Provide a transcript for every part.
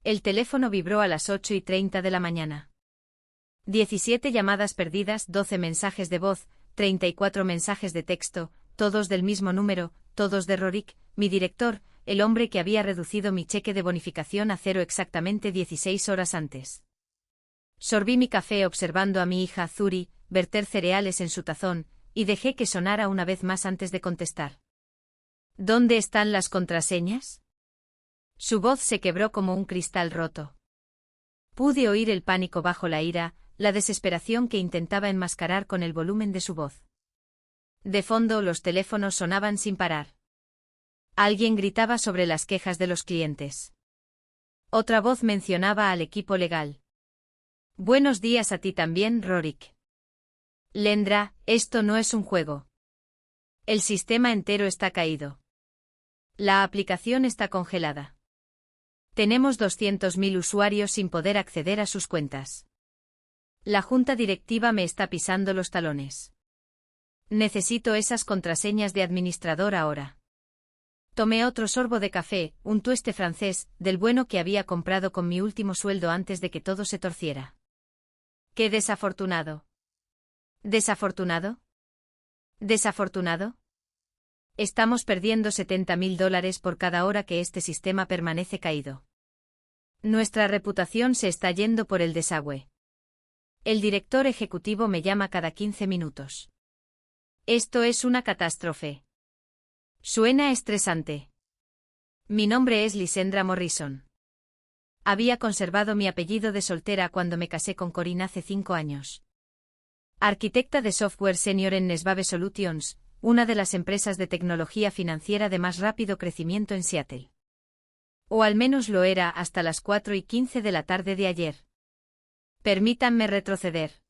El teléfono vibró a las 8:30 de la mañana. 17 llamadas perdidas, 12 mensajes de voz, 34 mensajes de texto, todos del mismo número, todos de Rorik, mi director, el hombre que había reducido mi cheque de bonificación a cero exactamente 16 horas antes. Sorbí mi café observando a mi hija Zuri verter cereales en su tazón, y dejé que sonara una vez más antes de contestar. ¿Dónde están las contraseñas? Su voz se quebró como un cristal roto. Pude oír el pánico bajo la ira, la desesperación que intentaba enmascarar con el volumen de su voz. De fondo los teléfonos sonaban sin parar. Alguien gritaba sobre las quejas de los clientes. Otra voz mencionaba al equipo legal. Buenos días a ti también, Rorik. Lendra, esto no es un juego. El sistema entero está caído. La aplicación está congelada. Tenemos 200.000 usuarios sin poder acceder a sus cuentas. La junta directiva me está pisando los talones. Necesito esas contraseñas de administrador ahora. Tomé otro sorbo de café, un tueste francés, del bueno que había comprado con mi último sueldo antes de que todo se torciera. ¡Qué desafortunado! ¿Desafortunado? ¿Desafortunado? Estamos perdiendo $70.000 por cada hora que este sistema permanece caído. Nuestra reputación se está yendo por el desagüe. El director ejecutivo me llama cada 15 minutos. Esto es una catástrofe. Suena estresante. Mi nombre es Lisendra Morrison. Había conservado mi apellido de soltera cuando me casé con Corinne hace 5 años. Arquitecta de software senior en Nesbave Solutions, una de las empresas de tecnología financiera de más rápido crecimiento en Seattle. O al menos lo era hasta las 4:15 de la tarde de ayer. Permítanme retroceder.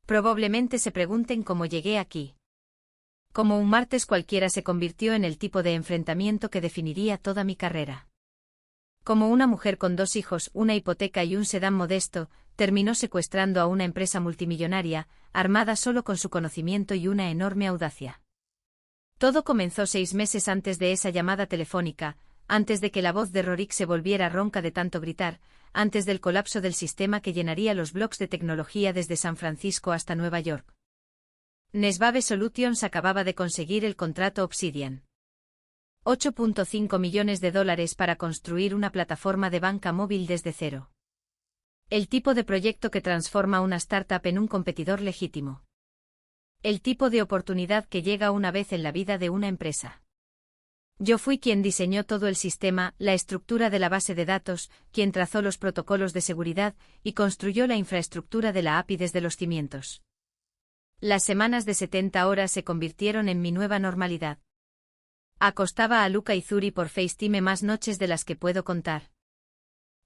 Probablemente se pregunten cómo llegué aquí. Como un martes cualquiera se convirtió en el tipo de enfrentamiento que definiría toda mi carrera. Como una mujer con 2 hijos, una hipoteca y un sedán modesto, terminó secuestrando a una empresa multimillonaria, armada solo con su conocimiento y una enorme audacia. Todo comenzó 6 meses antes de esa llamada telefónica, antes de que la voz de Rorik se volviera ronca de tanto gritar, antes del colapso del sistema que llenaría los blogs de tecnología desde San Francisco hasta Nueva York. Nesbave Solutions acababa de conseguir el contrato Obsidian. $8.5 millones para construir una plataforma de banca móvil desde cero. El tipo de proyecto que transforma una startup en un competidor legítimo. El tipo de oportunidad que llega una vez en la vida de una empresa. Yo fui quien diseñó todo el sistema, la estructura de la base de datos, quien trazó los protocolos de seguridad y construyó la infraestructura de la API desde los cimientos. Las semanas de 70 horas se convirtieron en mi nueva normalidad. Acostaba a Luca y Zuri por FaceTime más noches de las que puedo contar.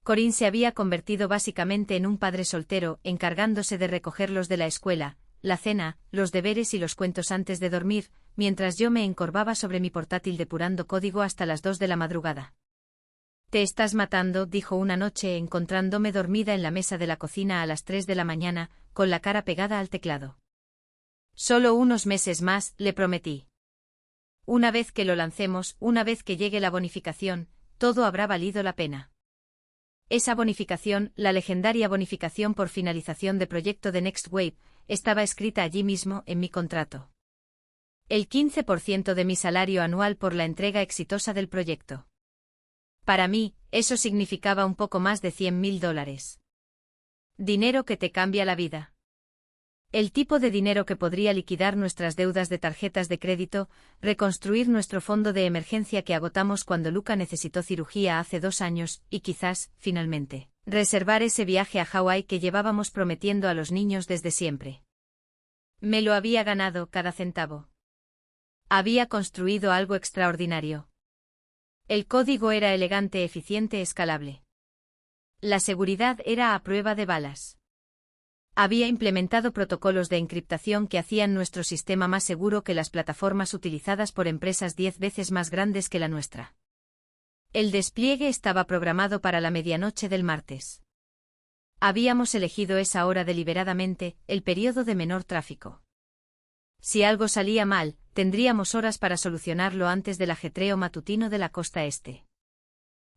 Corinne se había convertido básicamente en un padre soltero, encargándose de recogerlos de la escuela, la cena, los deberes y los cuentos antes de dormir, mientras yo me encorvaba sobre mi portátil depurando código hasta las 2 de la madrugada. «Te estás matando», dijo una noche encontrándome dormida en la mesa de la cocina a las 3 de la mañana, con la cara pegada al teclado. «Solo unos meses más», le prometí. «Una vez que lo lancemos, una vez que llegue la bonificación, todo habrá valido la pena». Esa bonificación, la legendaria bonificación por finalización de proyecto de Next Wave, estaba escrita allí mismo en mi contrato. El 15% de mi salario anual por la entrega exitosa del proyecto. Para mí, eso significaba un poco más de $100.000. Dinero que te cambia la vida. El tipo de dinero que podría liquidar nuestras deudas de tarjetas de crédito, reconstruir nuestro fondo de emergencia que agotamos cuando Luca necesitó cirugía hace 2 años, y quizás, finalmente, reservar ese viaje a Hawái que llevábamos prometiendo a los niños desde siempre. Me lo había ganado cada centavo. Había construido algo extraordinario. El código era elegante, eficiente, escalable. La seguridad era a prueba de balas. Había implementado protocolos de encriptación que hacían nuestro sistema más seguro que las plataformas utilizadas por empresas 10 veces más grandes que la nuestra. El despliegue estaba programado para la medianoche del martes. Habíamos elegido esa hora deliberadamente, el periodo de menor tráfico. Si algo salía mal, tendríamos horas para solucionarlo antes del ajetreo matutino de la costa este.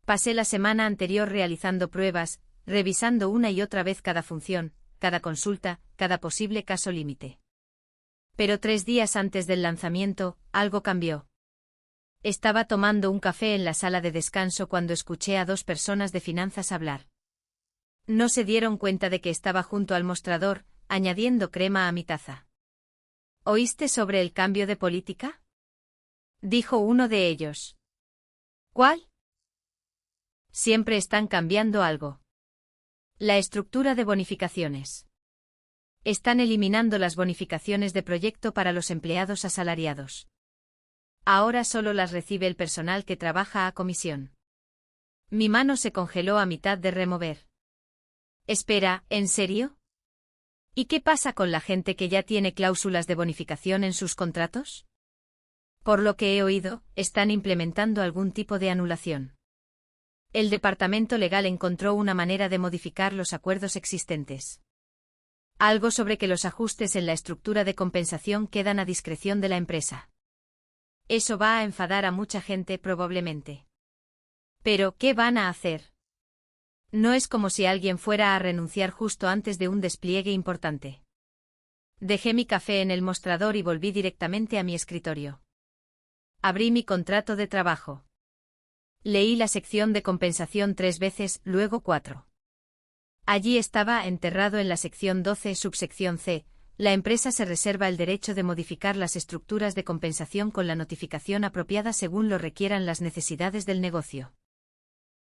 Pasé la semana anterior realizando pruebas, revisando una y otra vez cada función, cada consulta, cada posible caso límite. Pero 3 días antes del lanzamiento, algo cambió. Estaba tomando un café en la sala de descanso cuando escuché a 2 personas de finanzas hablar. No se dieron cuenta de que estaba junto al mostrador, añadiendo crema a mi taza. ¿Oíste sobre el cambio de política?, dijo uno de ellos. ¿Cuál? Siempre están cambiando algo. La estructura de bonificaciones. Están eliminando las bonificaciones de proyecto para los empleados asalariados. Ahora solo las recibe el personal que trabaja a comisión. Mi mano se congeló a mitad de remover. Espera, ¿en serio? ¿Y qué pasa con la gente que ya tiene cláusulas de bonificación en sus contratos? Por lo que he oído, están implementando algún tipo de anulación. El departamento legal encontró una manera de modificar los acuerdos existentes. Algo sobre que los ajustes en la estructura de compensación quedan a discreción de la empresa. Eso va a enfadar a mucha gente probablemente. Pero, ¿qué van a hacer? No es como si alguien fuera a renunciar justo antes de un despliegue importante. Dejé mi café en el mostrador y volví directamente a mi escritorio. Abrí mi contrato de trabajo. Leí la sección de compensación 3 veces, luego 4. Allí estaba, enterrado en la sección 12, subsección C, la empresa se reserva el derecho de modificar las estructuras de compensación con la notificación apropiada según lo requieran las necesidades del negocio.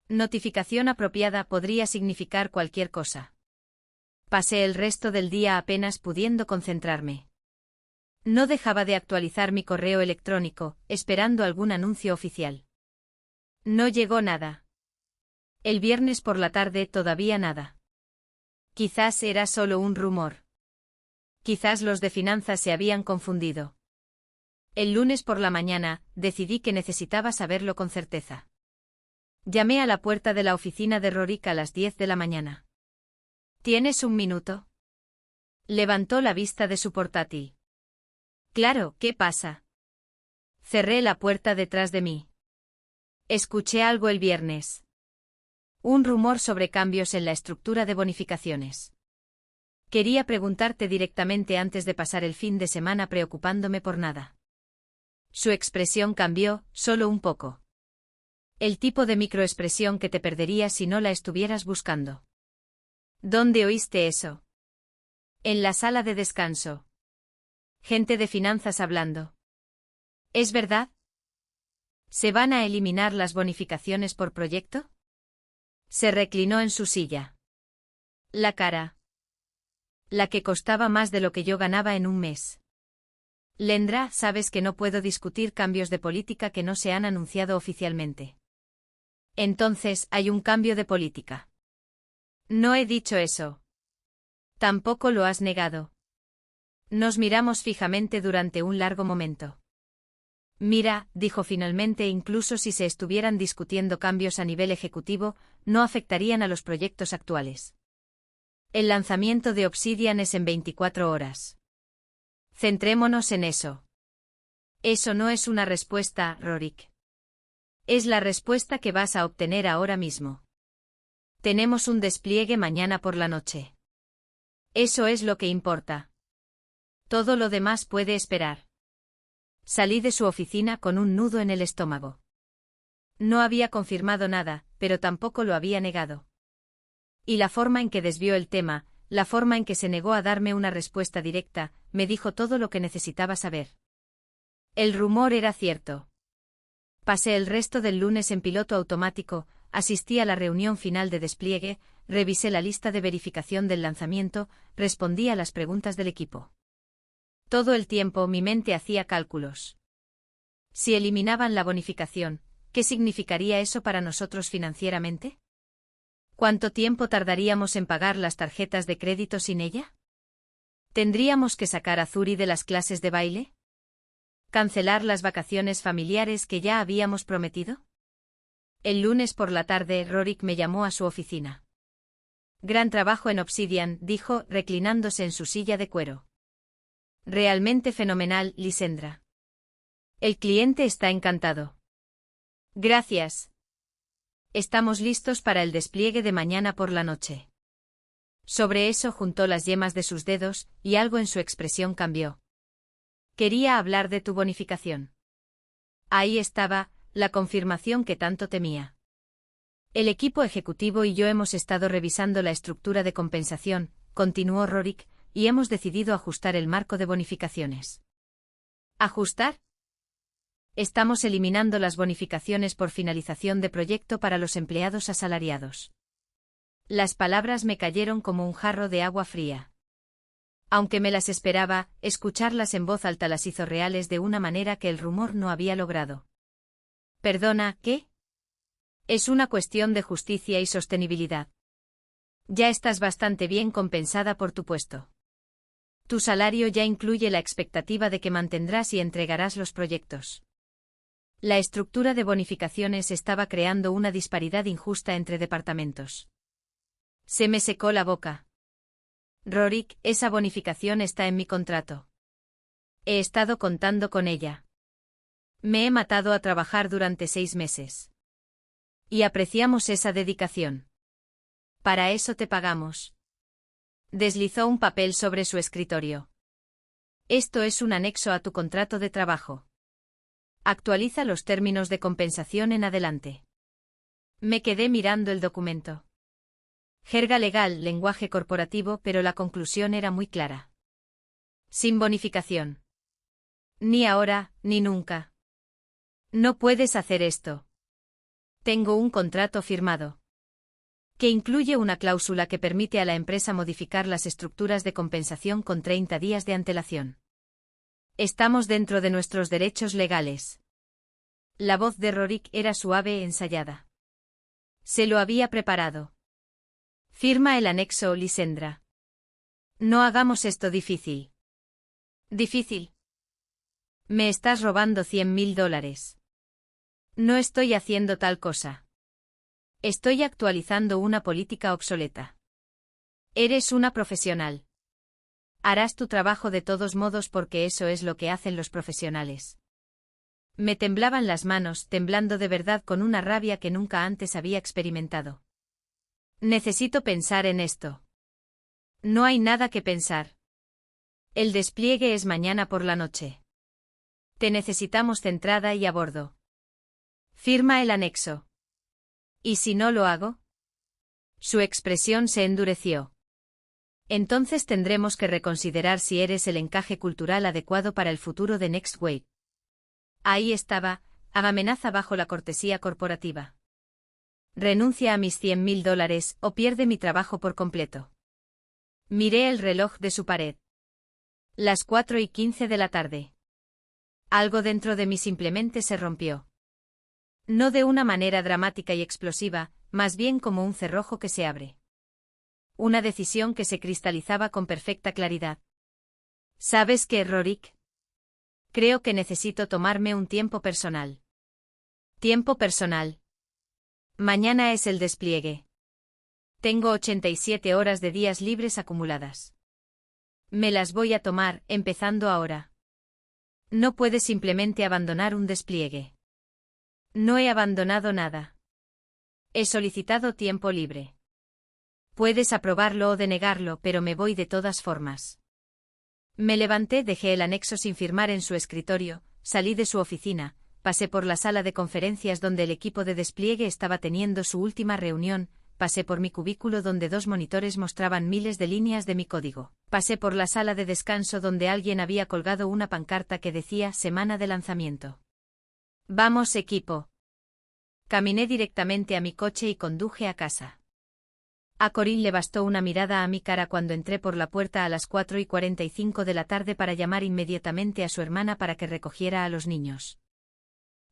Notificación apropiada podría significar cualquier cosa. Pasé el resto del día apenas pudiendo concentrarme. No dejaba de actualizar mi correo electrónico, esperando algún anuncio oficial. No llegó nada. El viernes por la tarde todavía nada. Quizás era solo un rumor. Quizás los de finanzas se habían confundido. El lunes por la mañana, decidí que necesitaba saberlo con certeza. Llamé a la puerta de la oficina de Rorik a las 10 de la mañana. ¿Tienes un minuto? Levantó la vista de su portátil. Claro, ¿qué pasa? Cerré la puerta detrás de mí. Escuché algo el viernes. Un rumor sobre cambios en la estructura de bonificaciones. Quería preguntarte directamente antes de pasar el fin de semana preocupándome por nada. Su expresión cambió, solo un poco. El tipo de microexpresión que te perderías si no la estuvieras buscando. ¿Dónde oíste eso? En la sala de descanso. Gente de finanzas hablando. ¿Es verdad? ¿Se van a eliminar las bonificaciones por proyecto? Se reclinó en su silla. La cara. La que costaba más de lo que yo ganaba en un mes. Lendra, sabes que no puedo discutir cambios de política que no se han anunciado oficialmente. Entonces, hay un cambio de política. No he dicho eso. Tampoco lo has negado. Nos miramos fijamente durante un largo momento. Mira, dijo finalmente, incluso si se estuvieran discutiendo cambios a nivel ejecutivo, no afectarían a los proyectos actuales. El lanzamiento de Obsidian es en 24 horas. Centrémonos en eso. Eso no es una respuesta, Rorik. Es la respuesta que vas a obtener ahora mismo. Tenemos un despliegue mañana por la noche. Eso es lo que importa. Todo lo demás puede esperar. Salí de su oficina con un nudo en el estómago. No había confirmado nada, pero tampoco lo había negado. Y la forma en que desvió el tema, la forma en que se negó a darme una respuesta directa, me dijo todo lo que necesitaba saber. El rumor era cierto. Pasé el resto del lunes en piloto automático, asistí a la reunión final de despliegue, revisé la lista de verificación del lanzamiento, respondí a las preguntas del equipo. Todo el tiempo mi mente hacía cálculos. Si eliminaban la bonificación, ¿qué significaría eso para nosotros financieramente? ¿Cuánto tiempo tardaríamos en pagar las tarjetas de crédito sin ella? ¿Tendríamos que sacar a Zuri de las clases de baile? ¿Cancelar las vacaciones familiares que ya habíamos prometido? El lunes por la tarde, Rorik me llamó a su oficina. Gran trabajo en Obsidian, dijo, reclinándose en su silla de cuero. Realmente fenomenal, Lisendra. El cliente está encantado. Gracias. Estamos listos para el despliegue de mañana por la noche. Sobre eso juntó las yemas de sus dedos, y algo en su expresión cambió. Quería hablar de tu bonificación. Ahí estaba, la confirmación que tanto temía. El equipo ejecutivo y yo hemos estado revisando la estructura de compensación, continuó Rorik, y hemos decidido ajustar el marco de bonificaciones. ¿Ajustar? Estamos eliminando las bonificaciones por finalización de proyecto para los empleados asalariados. Las palabras me cayeron como un jarro de agua fría. Aunque me las esperaba, escucharlas en voz alta las hizo reales de una manera que el rumor no había logrado. Perdona, ¿qué? Es una cuestión de justicia y sostenibilidad. Ya estás bastante bien compensada por tu puesto. Tu salario ya incluye la expectativa de que mantendrás y entregarás los proyectos. La estructura de bonificaciones estaba creando una disparidad injusta entre departamentos. Se me secó la boca. Rorik, esa bonificación está en mi contrato. He estado contando con ella. Me he matado a trabajar durante 6 meses. Y apreciamos esa dedicación. Para eso te pagamos. Deslizó un papel sobre su escritorio. Esto es un anexo a tu contrato de trabajo. Actualiza los términos de compensación en adelante. Me quedé mirando el documento. Jerga legal, lenguaje corporativo, pero la conclusión era muy clara. Sin bonificación. Ni ahora, ni nunca. No puedes hacer esto. Tengo un contrato firmado. Que incluye una cláusula que permite a la empresa modificar las estructuras de compensación con 30 días de antelación. Estamos dentro de nuestros derechos legales. La voz de Rorik era suave e ensayada. Se lo había preparado. Firma el anexo, Lisendra. No hagamos esto difícil. ¿Difícil? Me estás robando $100.000. No estoy haciendo tal cosa. Estoy actualizando una política obsoleta. Eres una profesional. Harás tu trabajo de todos modos porque eso es lo que hacen los profesionales. Me temblaban las manos, temblando de verdad con una rabia que nunca antes había experimentado. Necesito pensar en esto. No hay nada que pensar. El despliegue es mañana por la noche. Te necesitamos centrada y a bordo. Firma el anexo. ¿Y si no lo hago? Su expresión se endureció. Entonces tendremos que reconsiderar si eres el encaje cultural adecuado para el futuro de Next Wave. Ahí estaba, amenaza bajo la cortesía corporativa. Renuncia a mis $100.000 o pierde mi trabajo por completo. Miré el reloj de su pared. Las 4:15 de la tarde. Algo dentro de mí simplemente se rompió. No de una manera dramática y explosiva, más bien como un cerrojo que se abre. Una decisión que se cristalizaba con perfecta claridad. ¿Sabes qué, Rorik? Creo que necesito tomarme un tiempo personal. Tiempo personal. Mañana es el despliegue. Tengo 87 horas de días libres acumuladas. Me las voy a tomar, empezando ahora. No puedes simplemente abandonar un despliegue. No he abandonado nada. He solicitado tiempo libre. Puedes aprobarlo o denegarlo, pero me voy de todas formas. Me levanté, dejé el anexo sin firmar en su escritorio, salí de su oficina, pasé por la sala de conferencias donde el equipo de despliegue estaba teniendo su última reunión, pasé por mi cubículo donde 2 monitores mostraban miles de líneas de mi código, pasé por la sala de descanso donde alguien había colgado una pancarta que decía «Semana de lanzamiento». «Vamos, equipo». Caminé directamente a mi coche y conduje a casa. A Corinne le bastó una mirada a mi cara cuando entré por la puerta a las 4:45 de la tarde para llamar inmediatamente a su hermana para que recogiera a los niños.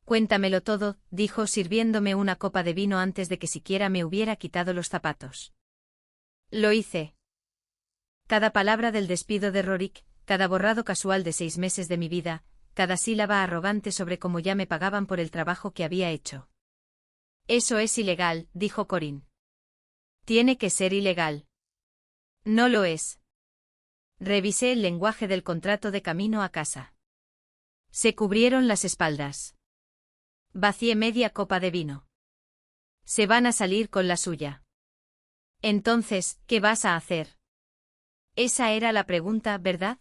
«Cuéntamelo todo», dijo sirviéndome una copa de vino antes de que siquiera me hubiera quitado los zapatos. Lo hice. Cada palabra del despido de Rorik, cada borrado casual de 6 meses de mi vida, cada sílaba arrogante sobre cómo ya me pagaban por el trabajo que había hecho. «Eso es ilegal», dijo Corinne. «Tiene que ser ilegal». «No lo es». Revisé el lenguaje del contrato de camino a casa. Se cubrieron las espaldas. Vacié media copa de vino. Se van a salir con la suya. Entonces, ¿qué vas a hacer? Esa era la pregunta, ¿verdad?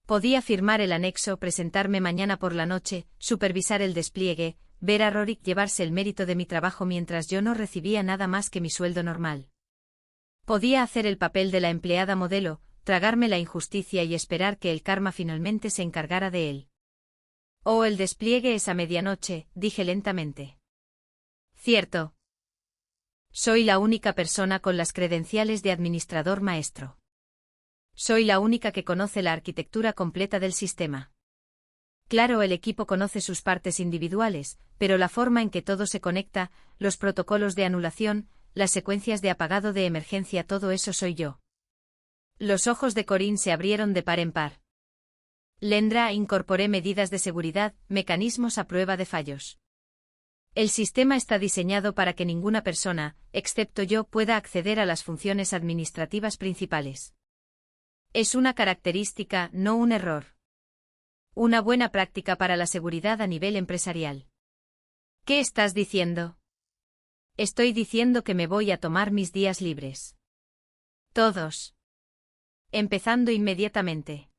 Podía firmar el anexo, presentarme mañana por la noche, supervisar el despliegue, ver a Rorik llevarse el mérito de mi trabajo mientras yo no recibía nada más que mi sueldo normal. Podía hacer el papel de la empleada modelo, tragarme la injusticia y esperar que el karma finalmente se encargara de él. Oh, el despliegue es a medianoche, dije lentamente. Cierto. Soy la única persona con las credenciales de administrador maestro. Soy la única que conoce la arquitectura completa del sistema. Claro, el equipo conoce sus partes individuales, pero la forma en que todo se conecta, los protocolos de anulación, las secuencias de apagado de emergencia, todo eso soy yo. Los ojos de Corinne se abrieron de par en par. Lendra, incorporé medidas de seguridad, mecanismos a prueba de fallos. El sistema está diseñado para que ninguna persona, excepto yo, pueda acceder a las funciones administrativas principales. Es una característica, no un error. Una buena práctica para la seguridad a nivel empresarial. ¿Qué estás diciendo? Estoy diciendo que me voy a tomar mis días libres. Todos. Empezando inmediatamente.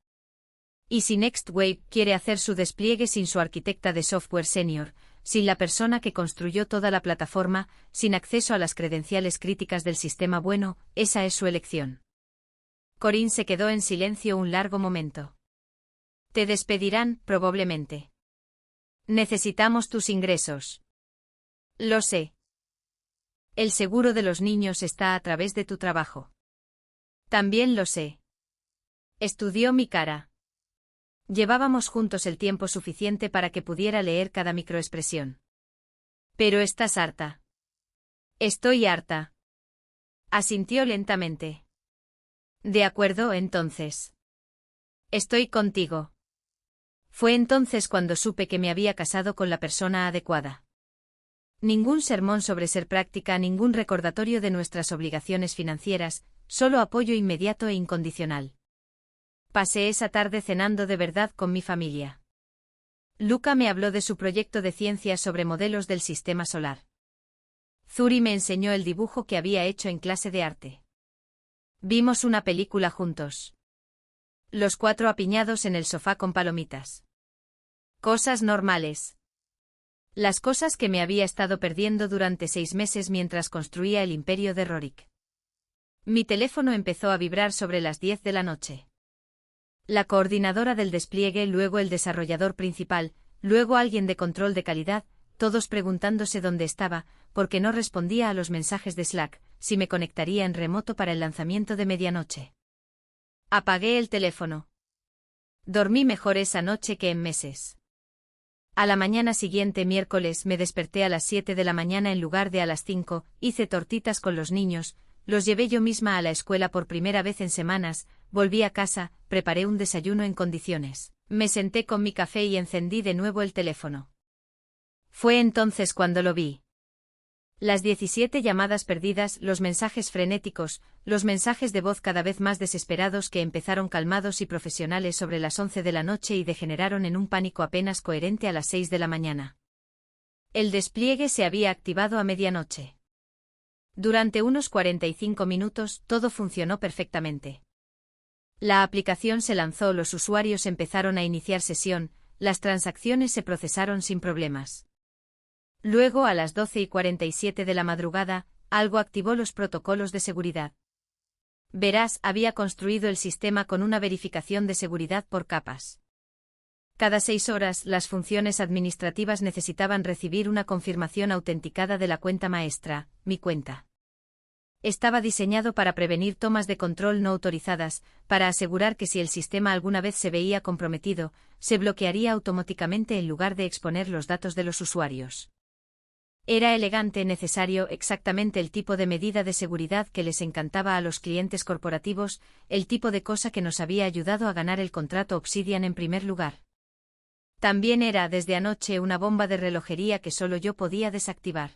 Y si Next Wave quiere hacer su despliegue sin su arquitecta de software senior, sin la persona que construyó toda la plataforma, sin acceso a las credenciales críticas del sistema, bueno, esa es su elección. Corinne se quedó en silencio un largo momento. Te despedirán, probablemente. Necesitamos tus ingresos. Lo sé. El seguro de los niños está a través de tu trabajo. También lo sé. Estudió mi cara. Llevábamos juntos el tiempo suficiente para que pudiera leer cada microexpresión. Pero estás harta. Estoy harta. Asintió lentamente. De acuerdo, entonces. Estoy contigo. Fue entonces cuando supe que me había casado con la persona adecuada. Ningún sermón sobre ser práctica, ningún recordatorio de nuestras obligaciones financieras, solo apoyo inmediato e incondicional. Pasé esa tarde cenando de verdad con mi familia. Luca me habló de su proyecto de ciencia sobre modelos del sistema solar. Zuri me enseñó el dibujo que había hecho en clase de arte. Vimos una película juntos. Los cuatro apiñados en el sofá con palomitas. Cosas normales. Las cosas que me había estado perdiendo durante 6 meses mientras construía el imperio de Rorik. Mi teléfono empezó a vibrar sobre las 10 de la noche. La coordinadora del despliegue, luego el desarrollador principal, luego alguien de control de calidad, todos preguntándose dónde estaba, porque no respondía a los mensajes de Slack, si me conectaría en remoto para el lanzamiento de medianoche. Apagué el teléfono. Dormí mejor esa noche que en meses. A la mañana siguiente, miércoles, me desperté a las 7 de la mañana en lugar de a las 5, hice tortitas con los niños, los llevé yo misma a la escuela por primera vez en semanas, volví a casa, preparé un desayuno en condiciones, me senté con mi café y encendí de nuevo el teléfono. Fue entonces cuando lo vi. Las 17 llamadas perdidas, los mensajes frenéticos, los mensajes de voz cada vez más desesperados que empezaron calmados y profesionales sobre las 11 de la noche y degeneraron en un pánico apenas coherente a las 6 de la mañana. El despliegue se había activado a medianoche. Durante unos 45 minutos todo funcionó perfectamente. La aplicación se lanzó, los usuarios empezaron a iniciar sesión, las transacciones se procesaron sin problemas. Luego, a las 12:47 de la madrugada, algo activó los protocolos de seguridad. Verás, había construido el sistema con una verificación de seguridad por capas. Cada 6 horas, las funciones administrativas necesitaban recibir una confirmación autenticada de la cuenta maestra, mi cuenta. Estaba diseñado para prevenir tomas de control no autorizadas, para asegurar que si el sistema alguna vez se veía comprometido, se bloquearía automáticamente en lugar de exponer los datos de los usuarios. Era elegante, necesario, exactamente el tipo de medida de seguridad que les encantaba a los clientes corporativos, el tipo de cosa que nos había ayudado a ganar el contrato Obsidian en primer lugar. También era, desde anoche, una bomba de relojería que solo yo podía desactivar.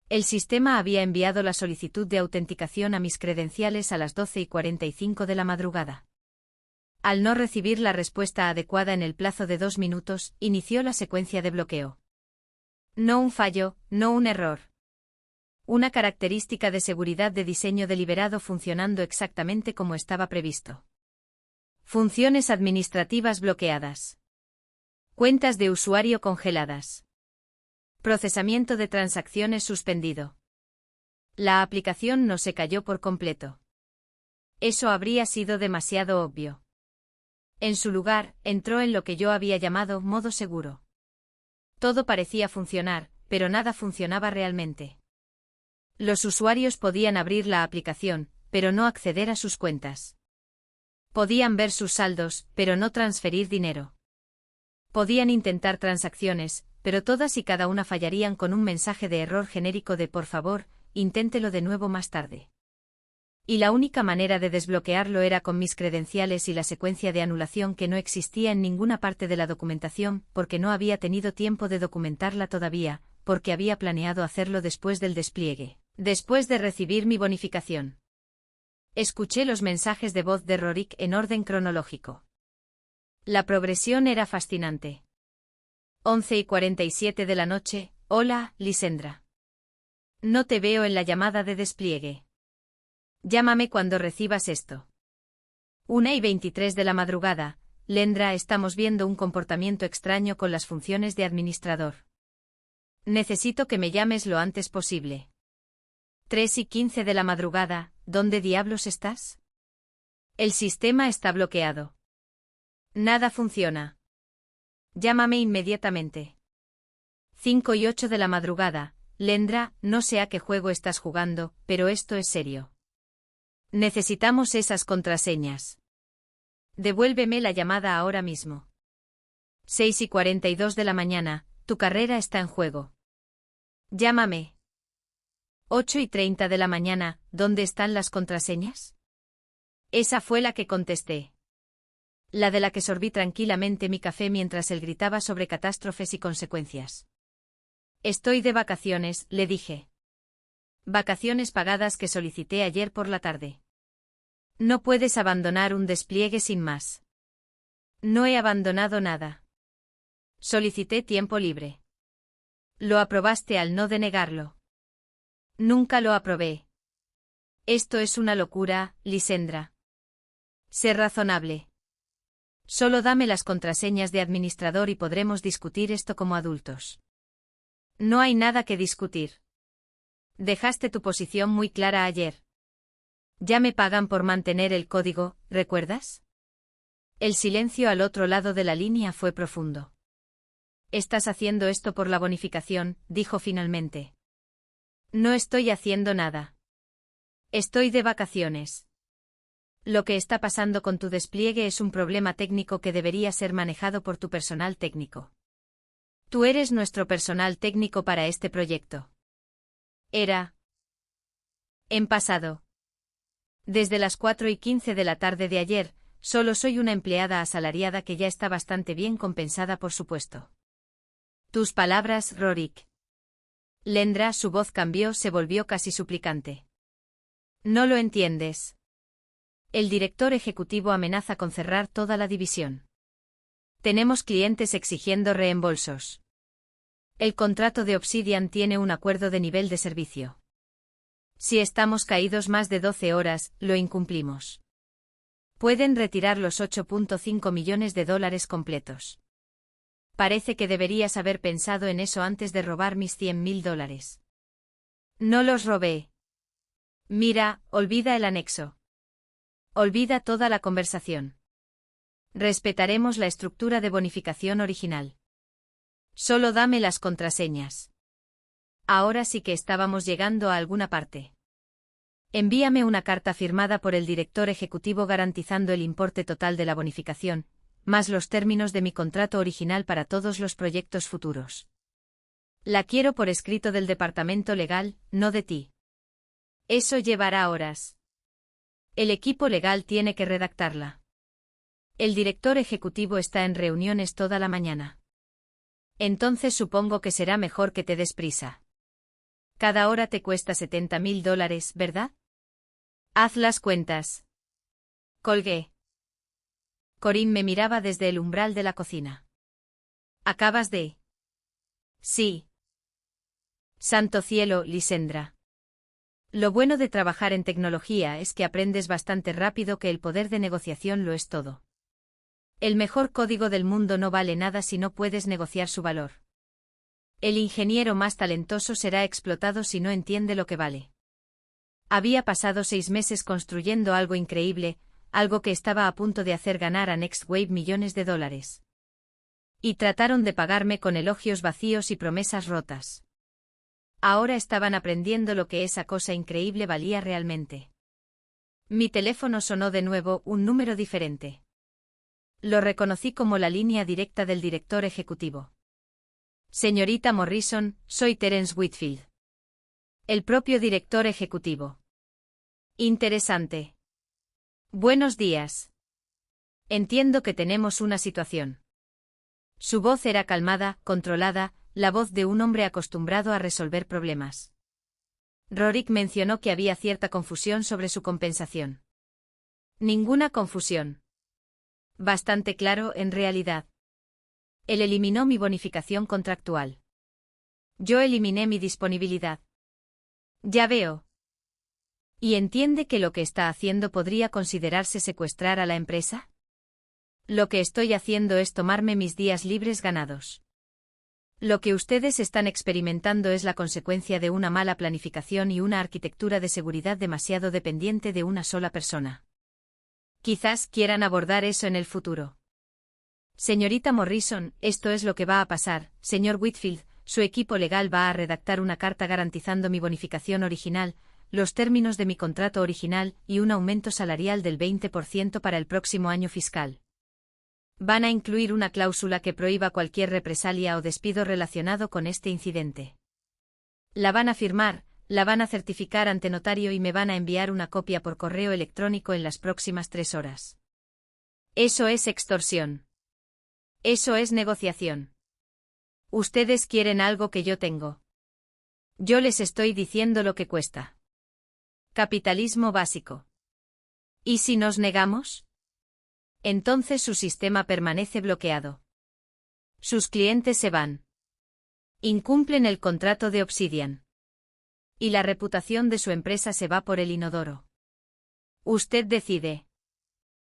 El sistema había enviado la solicitud de autenticación a mis credenciales a las 12:45 de la madrugada. Al no recibir la respuesta adecuada en el plazo de 2 minutos, inició la secuencia de bloqueo. No un fallo, no un error. Una característica de seguridad de diseño deliberado funcionando exactamente como estaba previsto. Funciones administrativas bloqueadas. Cuentas de usuario congeladas. Procesamiento de transacciones suspendido. La aplicación no se cayó por completo. Eso habría sido demasiado obvio. En su lugar, entró en lo que yo había llamado modo seguro. Todo parecía funcionar, pero nada funcionaba realmente. Los usuarios podían abrir la aplicación, pero no acceder a sus cuentas. Podían ver sus saldos, pero no transferir dinero. Podían intentar transacciones, pero todas y cada una fallarían con un mensaje de error genérico de por favor, inténtelo de nuevo más tarde. Y la única manera de desbloquearlo era con mis credenciales y la secuencia de anulación que no existía en ninguna parte de la documentación, porque no había tenido tiempo de documentarla todavía, porque había planeado hacerlo después del despliegue, después de recibir mi bonificación. Escuché los mensajes de voz de Rorik en orden cronológico. La progresión era fascinante. 11:47 de la noche, hola, Lisendra. No te veo en la llamada de despliegue. Llámame cuando recibas esto. 1:23 de la madrugada, Lendra, estamos viendo un comportamiento extraño con las funciones de administrador. Necesito que me llames lo antes posible. 3:15 de la madrugada, ¿dónde diablos estás? El sistema está bloqueado. Nada funciona. Llámame inmediatamente. 5:08 de la madrugada, Lendra, no sé a qué juego estás jugando, pero esto es serio. Necesitamos esas contraseñas. Devuélveme la llamada ahora mismo. 6:42 de la mañana, tu carrera está en juego. Llámame. 8:30 de la mañana, ¿dónde están las contraseñas? Esa fue la que contesté. La de la que sorbí tranquilamente mi café mientras él gritaba sobre catástrofes y consecuencias. Estoy de vacaciones, le dije. Vacaciones pagadas que solicité ayer por la tarde. No puedes abandonar un despliegue sin más. No he abandonado nada. Solicité tiempo libre. Lo aprobaste al no denegarlo. Nunca lo aprobé. Esto es una locura, Lisendra. Sé razonable. Solo dame las contraseñas de administrador y podremos discutir esto como adultos. No hay nada que discutir. Dejaste tu posición muy clara ayer. Ya me pagan por mantener el código, ¿recuerdas? El silencio al otro lado de la línea fue profundo. Estás haciendo esto por la bonificación, dijo finalmente. No estoy haciendo nada. Estoy de vacaciones. Lo que está pasando con tu despliegue es un problema técnico que debería ser manejado por tu personal técnico. Tú eres nuestro personal técnico para este proyecto. Era. En pasado. Desde las 4:15 de la tarde de ayer, solo soy una empleada asalariada que ya está bastante bien compensada por supuesto. Tus palabras, Rorik. Lendra, su voz cambió, se volvió casi suplicante. No lo entiendes. El director ejecutivo amenaza con cerrar toda la división. Tenemos clientes exigiendo reembolsos. El contrato de Obsidian tiene un acuerdo de nivel de servicio. Si estamos caídos más de 12 horas, lo incumplimos. Pueden retirar los $8.5 millones completos. Parece que deberías haber pensado en eso antes de robar mis $100.000. No los robé. Mira, olvida el anexo. Olvida toda la conversación. Respetaremos la estructura de bonificación original. Solo dame las contraseñas. Ahora sí que estábamos llegando a alguna parte. Envíame una carta firmada por el director ejecutivo garantizando el importe total de la bonificación, más los términos de mi contrato original para todos los proyectos futuros. La quiero por escrito del departamento legal, no de ti. Eso llevará horas. El equipo legal tiene que redactarla. El director ejecutivo está en reuniones toda la mañana. Entonces supongo que será mejor que te des prisa. Cada hora te cuesta $70.000, ¿verdad? Haz las cuentas. Colgué. Corinne me miraba desde el umbral de la cocina. ¿Acabas de? Sí. Santo cielo, Lisendra. Lo bueno de trabajar en tecnología es que aprendes bastante rápido que el poder de negociación lo es todo. El mejor código del mundo no vale nada si no puedes negociar su valor. El ingeniero más talentoso será explotado si no entiende lo que vale. Había pasado 6 meses construyendo algo increíble, algo que estaba a punto de hacer ganar a Next Wave millones de dólares. Y trataron de pagarme con elogios vacíos y promesas rotas. Ahora estaban aprendiendo lo que esa cosa increíble valía realmente. Mi teléfono sonó de nuevo, un número diferente. Lo reconocí como la línea directa del director ejecutivo. Señorita Morrison, soy Terence Whitfield. El propio director ejecutivo. Interesante. Buenos días. Entiendo que tenemos una situación. Su voz era calmada, controlada, la voz de un hombre acostumbrado a resolver problemas. Rorik mencionó que había cierta confusión sobre su compensación. Ninguna confusión. Bastante claro, en realidad. Él eliminó mi bonificación contractual. Yo eliminé mi disponibilidad. Ya veo. ¿Y entiende que lo que está haciendo podría considerarse secuestrar a la empresa? Lo que estoy haciendo es tomarme mis días libres ganados. Lo que ustedes están experimentando es la consecuencia de una mala planificación y una arquitectura de seguridad demasiado dependiente de una sola persona. Quizás quieran abordar eso en el futuro. Señorita Morrison, esto es lo que va a pasar, señor Whitfield, su equipo legal va a redactar una carta garantizando mi bonificación original, los términos de mi contrato original y un aumento salarial del 20% para el próximo año fiscal. Van a incluir una cláusula que prohíba cualquier represalia o despido relacionado con este incidente. La van a firmar, la van a certificar ante notario y me van a enviar una copia por correo electrónico en las próximas 3 horas. Eso es extorsión. Eso es negociación. Ustedes quieren algo que yo tengo. Yo les estoy diciendo lo que cuesta. Capitalismo básico. ¿Y si nos negamos? Entonces su sistema permanece bloqueado. Sus clientes se van. Incumplen el contrato de Obsidian. Y la reputación de su empresa se va por el inodoro. Usted decide.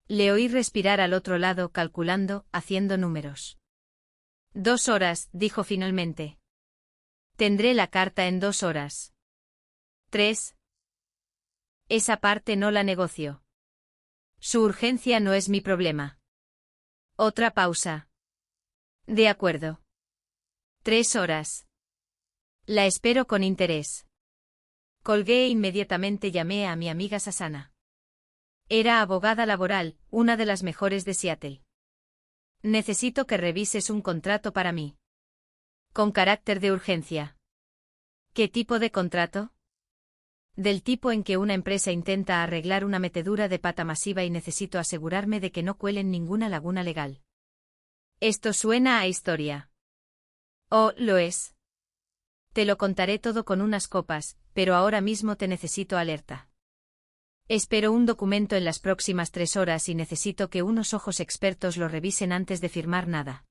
Le oí respirar al otro lado, calculando, haciendo números. 2 horas, dijo finalmente. Tendré la carta en 2 horas. 3. Esa parte no la negocio. Su urgencia no es mi problema. Otra pausa. De acuerdo. 3 horas. La espero con interés. Colgué e inmediatamente llamé a mi amiga Sasana. Era abogada laboral, una de las mejores de Seattle. Necesito que revises un contrato para mí. Con carácter de urgencia. ¿Qué tipo de contrato? Del tipo en que una empresa intenta arreglar una metedura de pata masiva y necesito asegurarme de que no cuelen ninguna laguna legal. Esto suena a historia. Oh, lo es. Te lo contaré todo con unas copas, pero ahora mismo te necesito alerta. Espero un documento en las próximas 3 horas y necesito que unos ojos expertos lo revisen antes de firmar nada.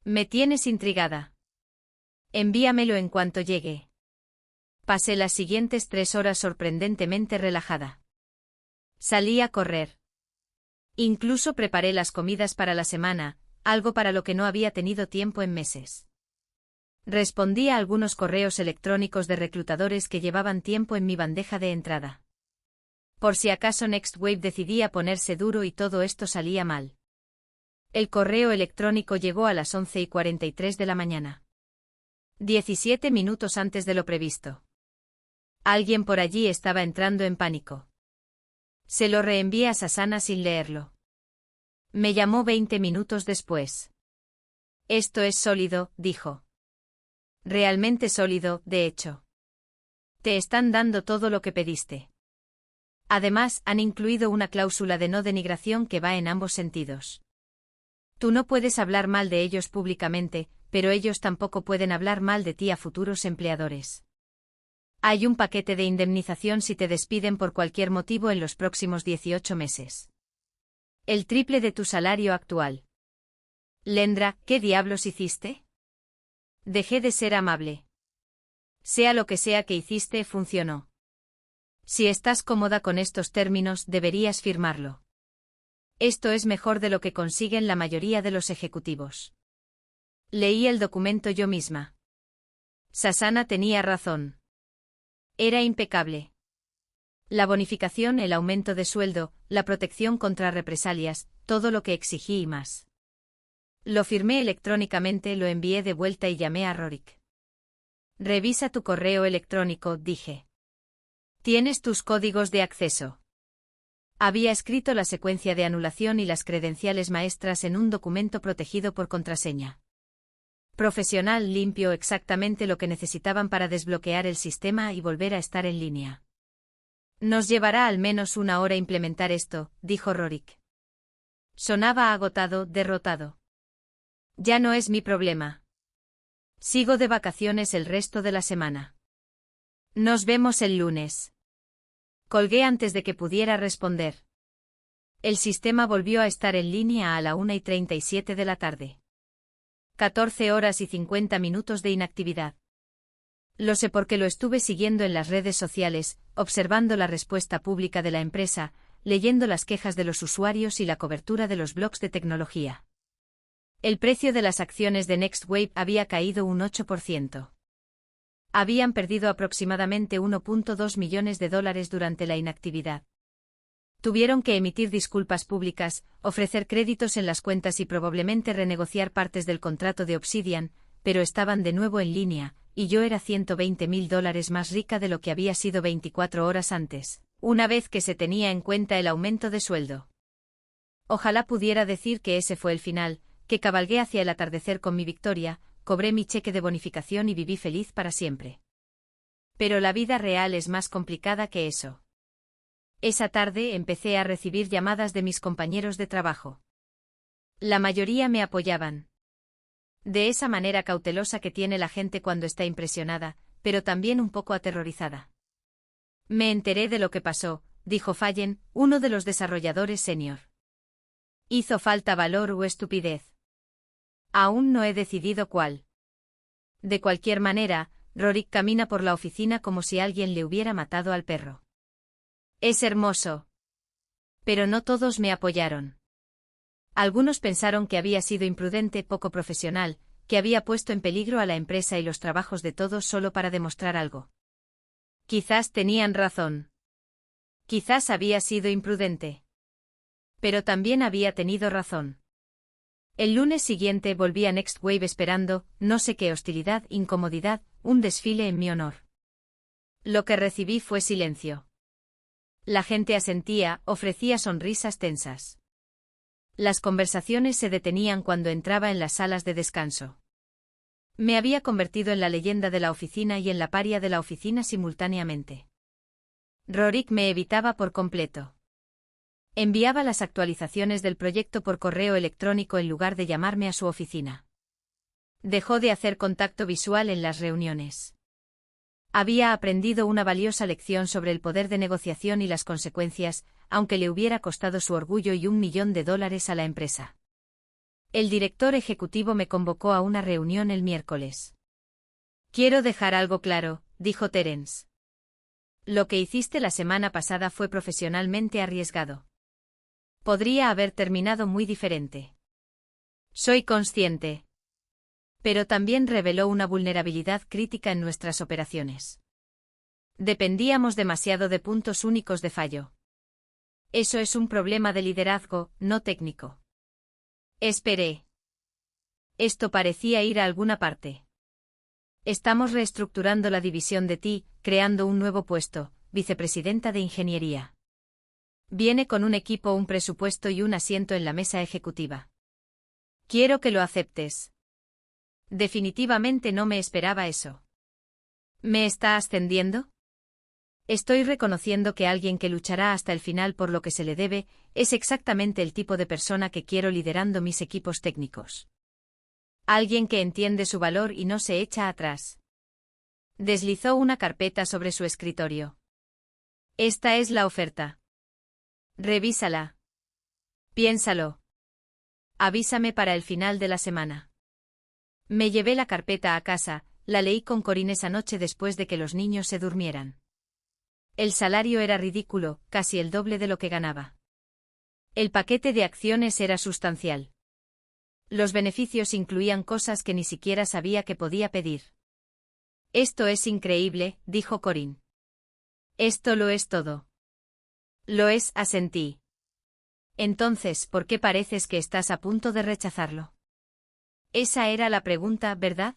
Me tienes intrigada. Envíamelo en cuanto llegue. Pasé las siguientes 3 horas sorprendentemente relajada. Salí a correr. Incluso preparé las comidas para la semana, algo para lo que no había tenido tiempo en meses. Respondí a algunos correos electrónicos de reclutadores que llevaban tiempo en mi bandeja de entrada. Por si acaso Next Wave decidía ponerse duro y todo esto salía mal. El correo electrónico llegó a las 11:43 de la mañana. 17 minutos antes de lo previsto. Alguien por allí estaba entrando en pánico. Se lo reenvié a Sasana sin leerlo. Me llamó 20 minutos después. Esto es sólido, dijo. Realmente sólido, de hecho. Te están dando todo lo que pediste. Además, han incluido una cláusula de no denigración que va en ambos sentidos. Tú no puedes hablar mal de ellos públicamente, pero ellos tampoco pueden hablar mal de ti a futuros empleadores. Hay un paquete de indemnización si te despiden por cualquier motivo en los próximos 18 meses. El triple de tu salario actual. Lendra, ¿qué diablos hiciste? Dejé de ser amable. Sea lo que sea que hiciste, funcionó. Si estás cómoda con estos términos, deberías firmarlo. Esto es mejor de lo que consiguen la mayoría de los ejecutivos. Leí el documento yo misma. Sasanna tenía razón. Era impecable. La bonificación, el aumento de sueldo, la protección contra represalias, todo lo que exigí y más. Lo firmé electrónicamente, lo envié de vuelta y llamé a Rorik. Revisa tu correo electrónico, dije. ¿Tienes tus códigos de acceso? Había escrito la secuencia de anulación y las credenciales maestras en un documento protegido por contraseña. Profesional, limpio, exactamente lo que necesitaban para desbloquear el sistema y volver a estar en línea. Nos llevará al menos una hora implementar esto, dijo Rorik. Sonaba agotado, derrotado. Ya no es mi problema. Sigo de vacaciones el resto de la semana. Nos vemos el lunes. Colgué antes de que pudiera responder. El sistema volvió a estar en línea a la 1:37 de la tarde. 14 horas y 50 minutos de inactividad. Lo sé porque lo estuve siguiendo en las redes sociales, observando la respuesta pública de la empresa, leyendo las quejas de los usuarios y la cobertura de los blogs de tecnología. El precio de las acciones de NextWave había caído un 8%. Habían perdido aproximadamente $1.2 millones durante la inactividad. Tuvieron que emitir disculpas públicas, ofrecer créditos en las cuentas y probablemente renegociar partes del contrato de Obsidian, pero estaban de nuevo en línea, y yo era $120.000 más rica de lo que había sido 24 horas antes, una vez que se tenía en cuenta el aumento de sueldo. Ojalá pudiera decir que ese fue el final, que cabalgué hacia el atardecer con mi victoria, cobré mi cheque de bonificación y viví feliz para siempre. Pero la vida real es más complicada que eso. Esa tarde empecé a recibir llamadas de mis compañeros de trabajo. La mayoría me apoyaban. De esa manera cautelosa que tiene la gente cuando está impresionada, pero también un poco aterrorizada. Me enteré de lo que pasó, dijo Fallen, uno de los desarrolladores senior. ¿Hizo falta valor o estupidez? Aún no he decidido cuál. De cualquier manera, Rorik camina por la oficina como si alguien le hubiera matado al perro. Es hermoso. Pero no todos me apoyaron. Algunos pensaron que había sido imprudente, poco profesional, que había puesto en peligro a la empresa y los trabajos de todos solo para demostrar algo. Quizás tenían razón. Quizás había sido imprudente. Pero también había tenido razón. El lunes siguiente volví a NextWave esperando, no sé qué hostilidad, incomodidad, un desfile en mi honor. Lo que recibí fue silencio. La gente asentía, ofrecía sonrisas tensas. Las conversaciones se detenían cuando entraba en las salas de descanso. Me había convertido en la leyenda de la oficina y en la paria de la oficina simultáneamente. Rorik me evitaba por completo. Enviaba las actualizaciones del proyecto por correo electrónico en lugar de llamarme a su oficina. Dejó de hacer contacto visual en las reuniones. Había aprendido una valiosa lección sobre el poder de negociación y las consecuencias, aunque le hubiera costado su orgullo y $1 millón a la empresa. El director ejecutivo me convocó a una reunión el miércoles. Quiero dejar algo claro, dijo Terence. Lo que hiciste la semana pasada fue profesionalmente arriesgado. Podría haber terminado muy diferente. Soy consciente. Pero también reveló una vulnerabilidad crítica en nuestras operaciones. Dependíamos demasiado de puntos únicos de fallo. Eso es un problema de liderazgo, no técnico. Esperé. Esto parecía ir a alguna parte. Estamos reestructurando la división de TI, creando un nuevo puesto, vicepresidenta de ingeniería. Viene con un equipo, un presupuesto y un asiento en la mesa ejecutiva. Quiero que lo aceptes. Definitivamente no me esperaba eso. ¿Me está ascendiendo? Estoy reconociendo que alguien que luchará hasta el final por lo que se le debe, es exactamente el tipo de persona que quiero liderando mis equipos técnicos. Alguien que entiende su valor y no se echa atrás. Deslizó una carpeta sobre su escritorio. Esta es la oferta. Revísala. Piénsalo. Avísame para el final de la semana. Me llevé la carpeta a casa, la leí con Corinne esa noche después de que los niños se durmieran. El salario era ridículo, casi el doble de lo que ganaba. El paquete de acciones era sustancial. Los beneficios incluían cosas que ni siquiera sabía que podía pedir. Esto es increíble, dijo Corinne. Esto lo es todo. Lo es, asentí. Entonces, ¿por qué pareces que estás a punto de rechazarlo? Esa era la pregunta, ¿verdad?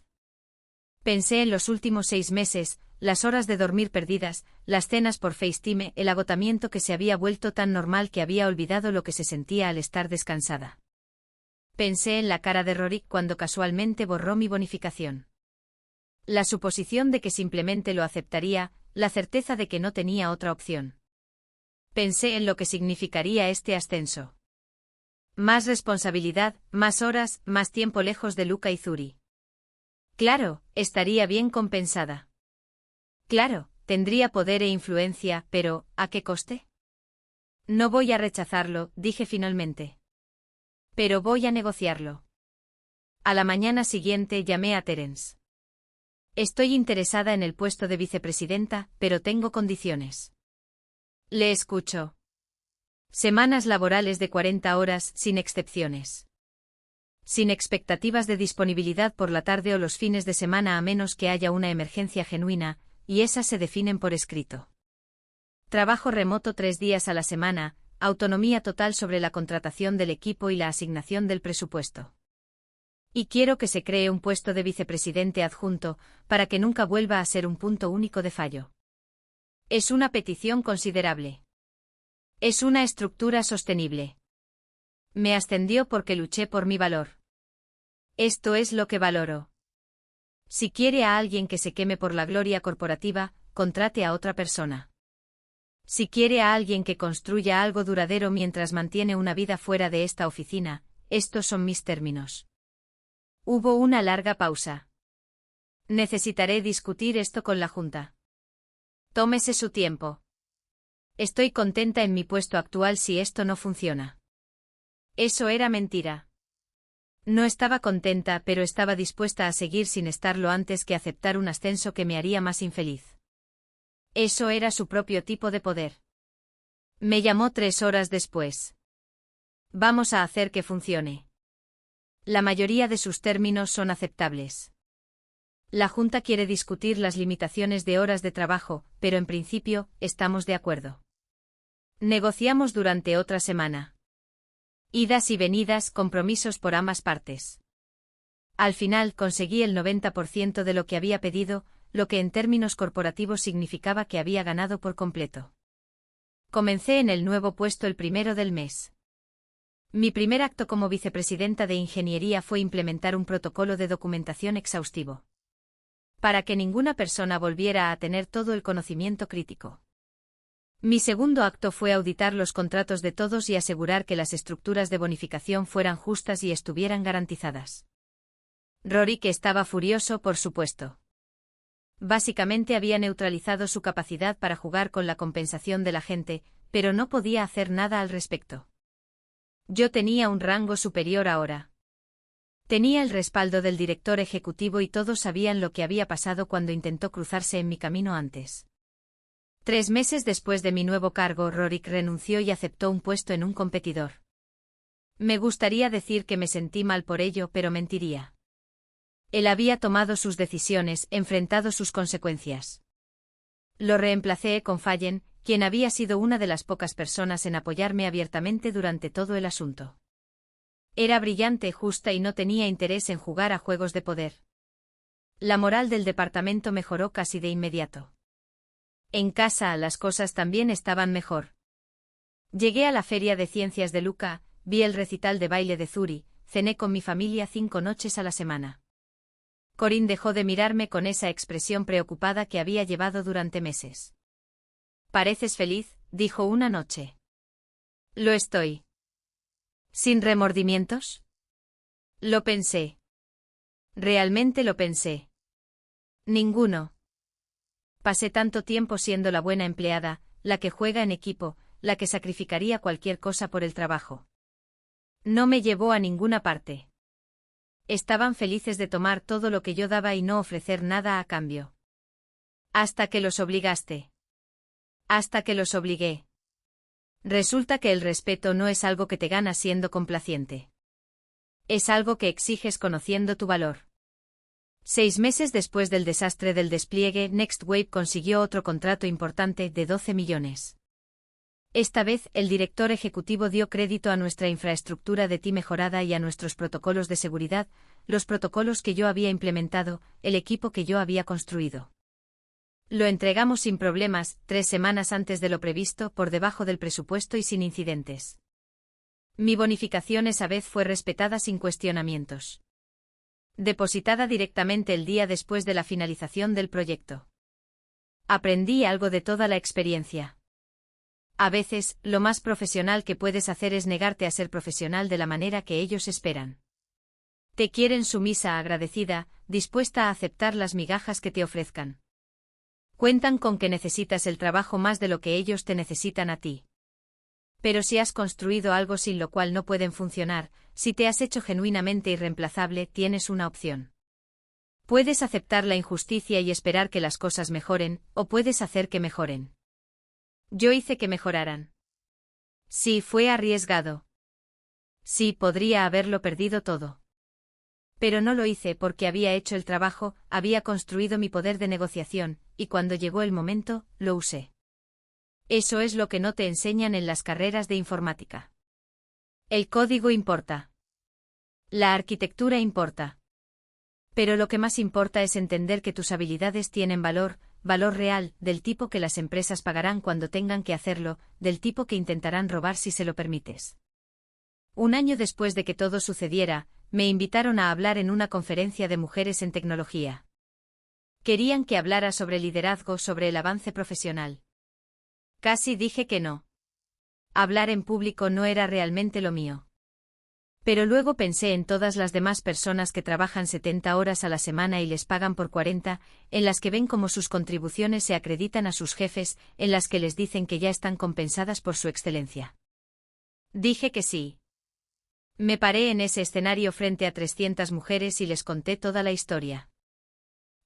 Pensé en los últimos 6 meses, las horas de dormir perdidas, las cenas por FaceTime, el agotamiento que se había vuelto tan normal que había olvidado lo que se sentía al estar descansada. Pensé en la cara de Rorik cuando casualmente borró mi bonificación. La suposición de que simplemente lo aceptaría, la certeza de que no tenía otra opción. Pensé en lo que significaría este ascenso. Más responsabilidad, más horas, más tiempo lejos de Luca y Zuri. Claro, estaría bien compensada. Claro, tendría poder e influencia, pero, ¿a qué coste? No voy a rechazarlo, dije finalmente. Pero voy a negociarlo. A la mañana siguiente llamé a Terence. Estoy interesada en el puesto de vicepresidenta, pero tengo condiciones. Le escucho. Semanas laborales de 40 horas, sin excepciones. Sin expectativas de disponibilidad por la tarde o los fines de semana a menos que haya una emergencia genuina, y esas se definen por escrito. Trabajo remoto 3 días a la semana, autonomía total sobre la contratación del equipo y la asignación del presupuesto. Y quiero que se cree un puesto de vicepresidente adjunto, para que nunca vuelva a ser un punto único de fallo. Es una petición considerable. Es una estructura sostenible. Me ascendió porque luché por mi valor. Esto es lo que valoro. Si quiere a alguien que se queme por la gloria corporativa, contrate a otra persona. Si quiere a alguien que construya algo duradero mientras mantiene una vida fuera de esta oficina, estos son mis términos. Hubo una larga pausa. Necesitaré discutir esto con la Junta. Tómese su tiempo. Estoy contenta en mi puesto actual si esto no funciona. Eso era mentira. No estaba contenta, pero estaba dispuesta a seguir sin estarlo antes que aceptar un ascenso que me haría más infeliz. Eso era su propio tipo de poder. Me llamó 3 horas después. Vamos a hacer que funcione. La mayoría de sus términos son aceptables. La Junta quiere discutir las limitaciones de horas de trabajo, pero en principio, estamos de acuerdo. Negociamos durante otra semana. Idas y venidas, compromisos por ambas partes. Al final conseguí el 90% de lo que había pedido, lo que en términos corporativos significaba que había ganado por completo. Comencé en el nuevo puesto el 1 del mes. Mi primer acto como vicepresidenta de ingeniería fue implementar un protocolo de documentación exhaustivo. Para que ninguna persona volviera a tener todo el conocimiento crítico. Mi segundo acto fue auditar los contratos de todos y asegurar que las estructuras de bonificación fueran justas y estuvieran garantizadas. Rorik estaba furioso, por supuesto. Básicamente había neutralizado su capacidad para jugar con la compensación de la gente, pero no podía hacer nada al respecto. Yo tenía un rango superior ahora. Tenía el respaldo del director ejecutivo y todos sabían lo que había pasado cuando intentó cruzarse en mi camino antes. 3 meses después de mi nuevo cargo, Rorik renunció y aceptó un puesto en un competidor. Me gustaría decir que me sentí mal por ello, pero mentiría. Él había tomado sus decisiones, enfrentado sus consecuencias. Lo reemplacé con Fallen, quien había sido una de las pocas personas en apoyarme abiertamente durante todo el asunto. Era brillante, justa y no tenía interés en jugar a juegos de poder. La moral del departamento mejoró casi de inmediato. En casa las cosas también estaban mejor. Llegué a la feria de ciencias de Luca, vi el recital de baile de Zuri, cené con mi familia 5 noches a la semana. Corinne dejó de mirarme con esa expresión preocupada que había llevado durante meses. «Pareces feliz», dijo una noche. «Lo estoy». ¿Sin remordimientos? Lo pensé. Realmente lo pensé. Ninguno. Pasé tanto tiempo siendo la buena empleada, la que juega en equipo, la que sacrificaría cualquier cosa por el trabajo. No me llevó a ninguna parte. Estaban felices de tomar todo lo que yo daba y no ofrecer nada a cambio. Hasta que los obligaste. Hasta que los obligué. Resulta que el respeto no es algo que te ganas siendo complaciente. Es algo que exiges conociendo tu valor. 6 meses después del desastre del despliegue, Next Wave consiguió otro contrato importante de 12 millones. Esta vez, el director ejecutivo dio crédito a nuestra infraestructura de TI mejorada y a nuestros protocolos de seguridad, los protocolos que yo había implementado, el equipo que yo había construido. Lo entregamos sin problemas, 3 semanas antes de lo previsto, por debajo del presupuesto y sin incidentes. Mi bonificación esa vez fue respetada sin cuestionamientos. Depositada directamente el día después de la finalización del proyecto. Aprendí algo de toda la experiencia. A veces, lo más profesional que puedes hacer es negarte a ser profesional de la manera que ellos esperan. Te quieren sumisa, agradecida, dispuesta a aceptar las migajas que te ofrezcan. Cuentan con que necesitas el trabajo más de lo que ellos te necesitan a ti. Pero si has construido algo sin lo cual no pueden funcionar, si te has hecho genuinamente irreemplazable, tienes una opción. Puedes aceptar la injusticia y esperar que las cosas mejoren, o puedes hacer que mejoren. Yo hice que mejoraran. Sí, fue arriesgado. Sí, podría haberlo perdido todo. Pero no lo hice porque había hecho el trabajo, había construido mi poder de negociación, y cuando llegó el momento, lo usé. Eso es lo que no te enseñan en las carreras de informática. El código importa. La arquitectura importa. Pero lo que más importa es entender que tus habilidades tienen valor, valor real, del tipo que las empresas pagarán cuando tengan que hacerlo, del tipo que intentarán robar si se lo permites. Un año después de que todo sucediera, me invitaron a hablar en una conferencia de mujeres en tecnología. Querían que hablara sobre liderazgo, sobre el avance profesional. Casi dije que no. Hablar en público no era realmente lo mío. Pero luego pensé en todas las demás personas que trabajan 70 horas a la semana y les pagan por 40, en las que ven cómo sus contribuciones se acreditan a sus jefes, en las que les dicen que ya están compensadas por su excelencia. Dije que sí. Me paré en ese escenario frente a 300 mujeres y les conté toda la historia.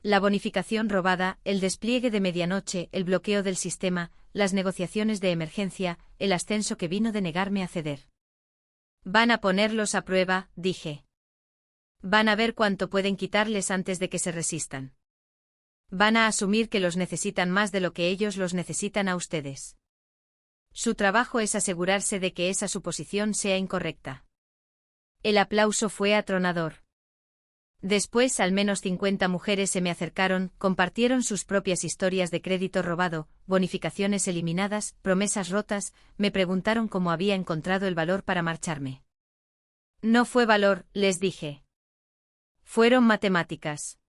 La bonificación robada, el despliegue de medianoche, el bloqueo del sistema, las negociaciones de emergencia, el ascenso que vino de negarme a ceder. Van a ponerlos a prueba, dije. Van a ver cuánto pueden quitarles antes de que se resistan. Van a asumir que los necesitan más de lo que ellos los necesitan a ustedes. Su trabajo es asegurarse de que esa suposición sea incorrecta. El aplauso fue atronador. Después al menos 50 mujeres se me acercaron, compartieron sus propias historias de crédito robado, bonificaciones eliminadas, promesas rotas, me preguntaron cómo había encontrado el valor para marcharme. No fue valor, les dije. Fueron matemáticas.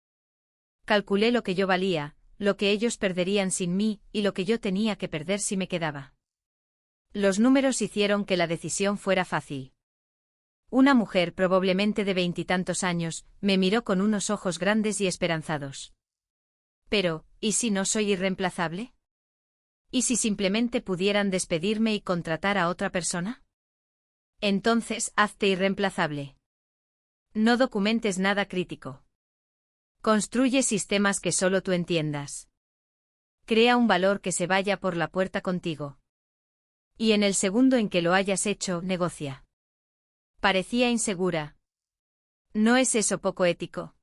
Calculé lo que yo valía, lo que ellos perderían sin mí, y lo que yo tenía que perder si me quedaba. Los números hicieron que la decisión fuera fácil. Una mujer probablemente de 20 y tantos años, me miró con unos ojos grandes y esperanzados. Pero, ¿y si no soy irreemplazable? ¿Y si simplemente pudieran despedirme y contratar a otra persona? Entonces, hazte irreemplazable. No documentes nada crítico. Construye sistemas que solo tú entiendas. Crea un valor que se vaya por la puerta contigo. Y en el segundo en que lo hayas hecho, negocia. Parecía insegura. ¿No es eso poco ético?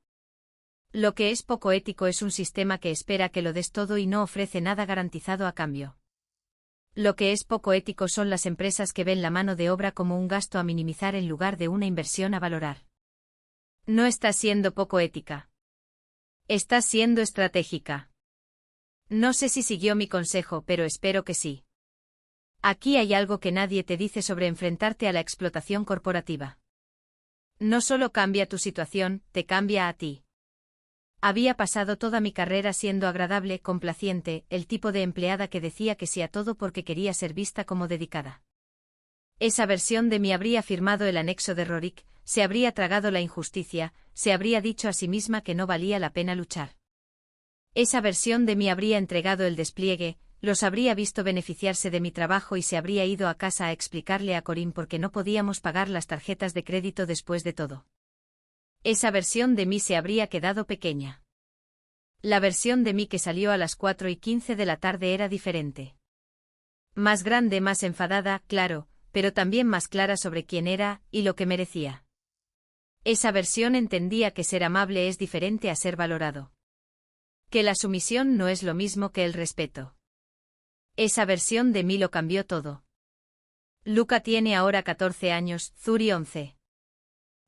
Lo que es poco ético es un sistema que espera que lo des todo y no ofrece nada garantizado a cambio. Lo que es poco ético son las empresas que ven la mano de obra como un gasto a minimizar en lugar de una inversión a valorar. No estás siendo poco ética. Estás siendo estratégica. No sé si siguió mi consejo, pero espero que sí. Aquí hay algo que nadie te dice sobre enfrentarte a la explotación corporativa. No solo cambia tu situación, te cambia a ti. Había pasado toda mi carrera siendo agradable, complaciente, el tipo de empleada que decía que sí a todo porque quería ser vista como dedicada. Esa versión de mí habría firmado el anexo de Rorik, se habría tragado la injusticia, se habría dicho a sí misma que no valía la pena luchar. Esa versión de mí habría entregado el despliegue, los habría visto beneficiarse de mi trabajo y se habría ido a casa a explicarle a Corín por qué no podíamos pagar las tarjetas de crédito después de todo. Esa versión de mí se habría quedado pequeña. La versión de mí que salió a las 4:15 de la tarde era diferente. Más grande, más enfadada, claro, pero también más clara sobre quién era y lo que merecía. Esa versión entendía que ser amable es diferente a ser valorado. Que la sumisión no es lo mismo que el respeto. Esa versión de mí lo cambió todo. Luca tiene ahora 14 años, Zuri 11.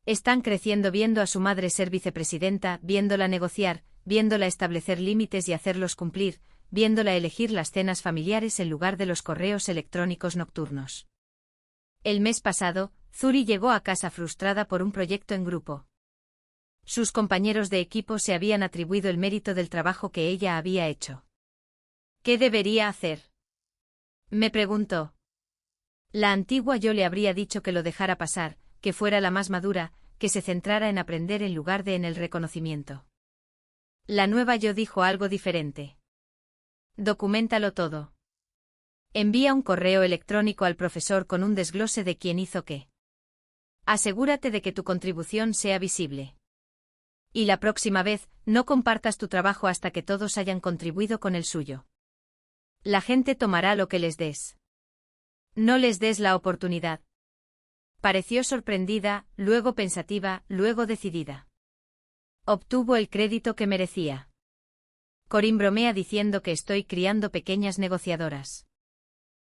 Están creciendo viendo a su madre ser vicepresidenta, viéndola negociar, viéndola establecer límites y hacerlos cumplir, viéndola elegir las cenas familiares en lugar de los correos electrónicos nocturnos. El mes pasado, Zuri llegó a casa frustrada por un proyecto en grupo. Sus compañeros de equipo se habían atribuido el mérito del trabajo que ella había hecho. ¿Qué debería hacer?, me preguntó. La antigua yo le habría dicho que lo dejara pasar, que fuera la más madura, que se centrara en aprender en lugar de en el reconocimiento. La nueva yo dijo algo diferente. Documéntalo todo. Envía un correo electrónico al profesor con un desglose de quién hizo qué. Asegúrate de que tu contribución sea visible. Y la próxima vez, no compartas tu trabajo hasta que todos hayan contribuido con el suyo. La gente tomará lo que les des. No les des la oportunidad. Pareció sorprendida, luego pensativa, luego decidida. Obtuvo el crédito que merecía. Corinne bromea diciendo que estoy criando pequeñas negociadoras.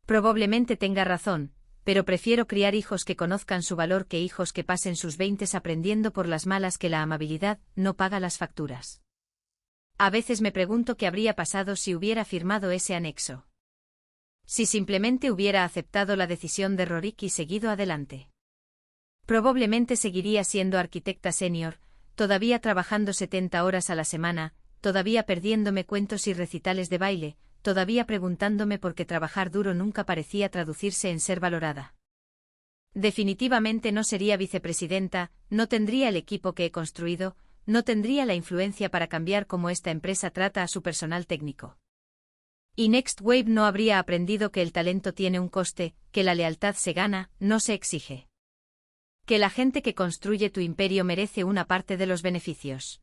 Probablemente tenga razón, pero prefiero criar hijos que conozcan su valor que hijos que pasen sus 20 aprendiendo por las malas que la amabilidad no paga las facturas. A veces me pregunto qué habría pasado si hubiera firmado ese anexo. Si simplemente hubiera aceptado la decisión de Rorik y seguido adelante. Probablemente seguiría siendo arquitecta senior, todavía trabajando 70 horas a la semana, todavía perdiéndome cuentos y recitales de baile, todavía preguntándome por qué trabajar duro nunca parecía traducirse en ser valorada. Definitivamente no sería vicepresidenta, no tendría el equipo que he construido, no tendría la influencia para cambiar cómo esta empresa trata a su personal técnico. Y Next Wave no habría aprendido que el talento tiene un coste, que la lealtad se gana, no se exige. Que la gente que construye tu imperio merece una parte de los beneficios.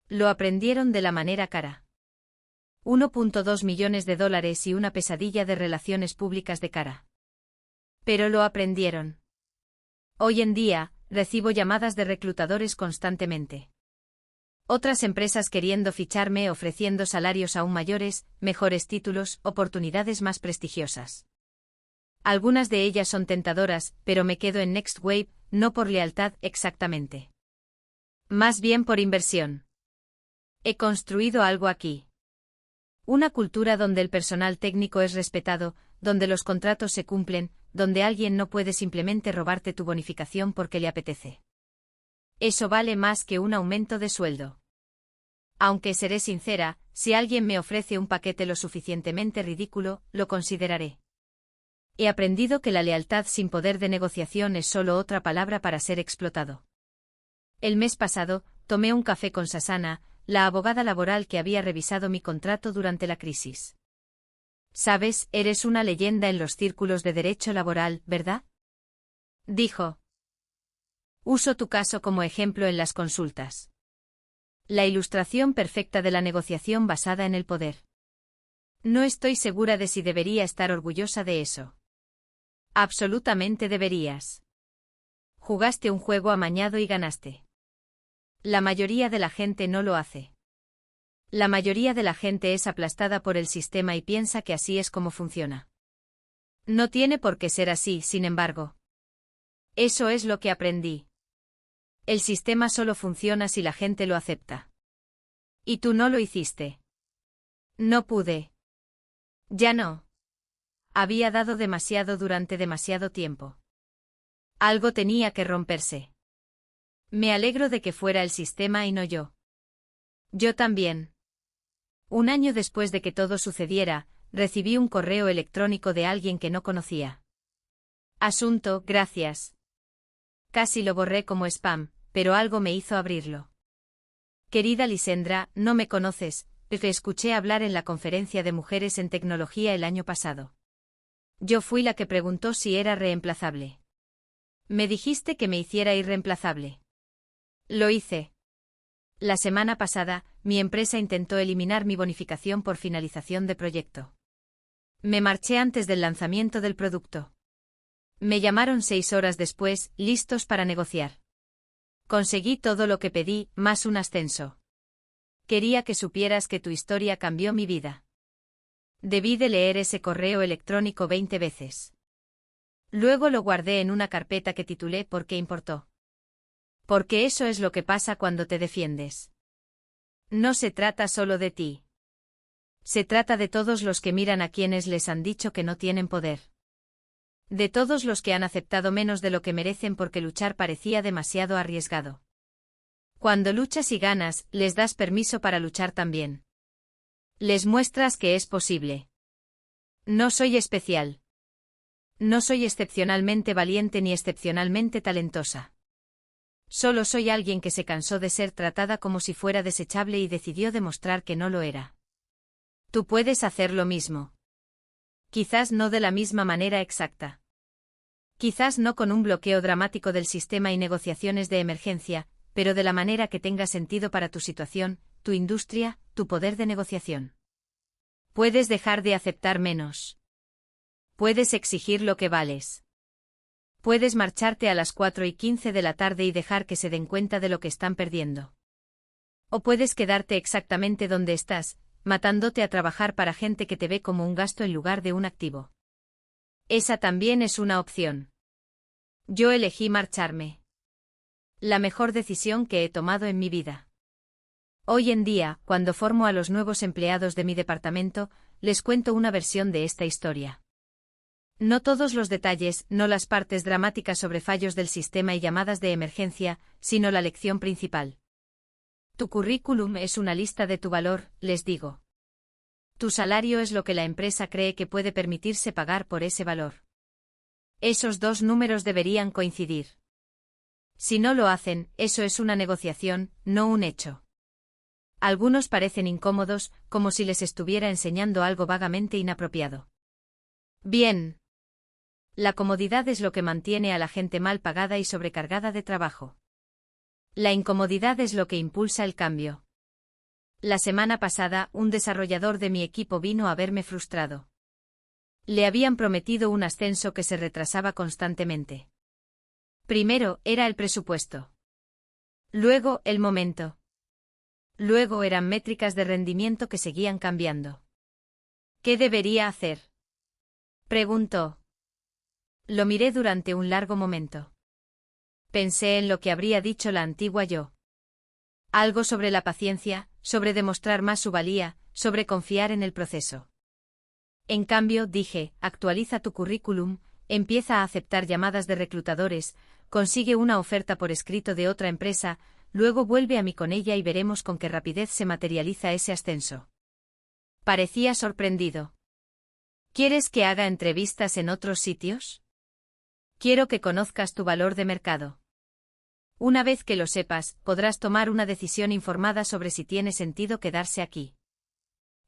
Lo aprendieron de la manera cara. 1.2 millones de dólares y una pesadilla de relaciones públicas de cara. Pero lo aprendieron. Hoy en día, recibo llamadas de reclutadores constantemente. Otras empresas queriendo ficharme ofreciendo salarios aún mayores, mejores títulos, oportunidades más prestigiosas. Algunas de ellas son tentadoras, pero me quedo en Next Wave, no por lealtad exactamente. Más bien por inversión. He construido algo aquí. Una cultura donde el personal técnico es respetado, donde los contratos se cumplen, donde alguien no puede simplemente robarte tu bonificación porque le apetece. Eso vale más que un aumento de sueldo. Aunque seré sincera, si alguien me ofrece un paquete lo suficientemente ridículo, lo consideraré. He aprendido que la lealtad sin poder de negociación es solo otra palabra para ser explotado. El mes pasado, tomé un café con Sasana, la abogada laboral que había revisado mi contrato durante la crisis. Sabes, eres una leyenda en los círculos de derecho laboral, ¿verdad?, dijo. Uso tu caso como ejemplo en las consultas. La ilustración perfecta de la negociación basada en el poder. No estoy segura de si debería estar orgullosa de eso. Absolutamente deberías. Jugaste un juego amañado y ganaste. La mayoría de la gente no lo hace. La mayoría de la gente es aplastada por el sistema y piensa que así es como funciona. No tiene por qué ser así, sin embargo. Eso es lo que aprendí. El sistema solo funciona si la gente lo acepta. Y tú no lo hiciste. No pude. Ya no. Había dado demasiado durante demasiado tiempo. Algo tenía que romperse. Me alegro de que fuera el sistema y no yo. Yo también. Un año después de que todo sucediera, recibí un correo electrónico de alguien que no conocía. Asunto, gracias. Casi lo borré como spam, pero algo me hizo abrirlo. Querida Lisendra, no me conoces, te escuché hablar en la conferencia de mujeres en tecnología el año pasado. Yo fui la que preguntó si era reemplazable. Me dijiste que me hiciera irreemplazable. Lo hice. La semana pasada, mi empresa intentó eliminar mi bonificación por finalización de proyecto. Me marché antes del lanzamiento del producto. Me llamaron 6 horas después, listos para negociar. Conseguí todo lo que pedí, más un ascenso. Quería que supieras que tu historia cambió mi vida. Debí de leer ese correo electrónico 20 veces. Luego lo guardé en una carpeta que titulé ¿Por qué importó? Porque eso es lo que pasa cuando te defiendes. No se trata solo de ti. Se trata de todos los que miran a quienes les han dicho que no tienen poder. De todos los que han aceptado menos de lo que merecen porque luchar parecía demasiado arriesgado. Cuando luchas y ganas, les das permiso para luchar también. Les muestras que es posible. No soy especial. No soy excepcionalmente valiente ni excepcionalmente talentosa. Solo soy alguien que se cansó de ser tratada como si fuera desechable y decidió demostrar que no lo era. Tú puedes hacer lo mismo. Quizás no de la misma manera exacta. Quizás no con un bloqueo dramático del sistema y negociaciones de emergencia, pero de la manera que tenga sentido para tu situación, tu industria, tu poder de negociación. Puedes dejar de aceptar menos. Puedes exigir lo que vales. Puedes marcharte a las 4:15 de la tarde y dejar que se den cuenta de lo que están perdiendo. O puedes quedarte exactamente donde estás, matándote a trabajar para gente que te ve como un gasto en lugar de un activo. Esa también es una opción. Yo elegí marcharme. La mejor decisión que he tomado en mi vida. Hoy en día, cuando formo a los nuevos empleados de mi departamento, les cuento una versión de esta historia. No todos los detalles, no las partes dramáticas sobre fallos del sistema y llamadas de emergencia, sino la lección principal. Tu currículum es una lista de tu valor, les digo. Tu salario es lo que la empresa cree que puede permitirse pagar por ese valor. Esos dos números deberían coincidir. Si no lo hacen, eso es una negociación, no un hecho. Algunos parecen incómodos, como si les estuviera enseñando algo vagamente inapropiado. Bien. La comodidad es lo que mantiene a la gente mal pagada y sobrecargada de trabajo. La incomodidad es lo que impulsa el cambio. La semana pasada, un desarrollador de mi equipo vino a verme frustrado. Le habían prometido un ascenso que se retrasaba constantemente. Primero, era el presupuesto. Luego, el momento. Luego eran métricas de rendimiento que seguían cambiando. ¿Qué debería hacer?, preguntó. Lo miré durante un largo momento. Pensé en lo que habría dicho la antigua yo. Algo sobre la paciencia, sobre demostrar más su valía, sobre confiar en el proceso. En cambio, dije, actualiza tu currículum, empieza a aceptar llamadas de reclutadores, consigue una oferta por escrito de otra empresa, luego vuelve a mí con ella y veremos con qué rapidez se materializa ese ascenso. Parecía sorprendido. ¿Quieres que haga entrevistas en otros sitios? Quiero que conozcas tu valor de mercado. Una vez que lo sepas, podrás tomar una decisión informada sobre si tiene sentido quedarse aquí.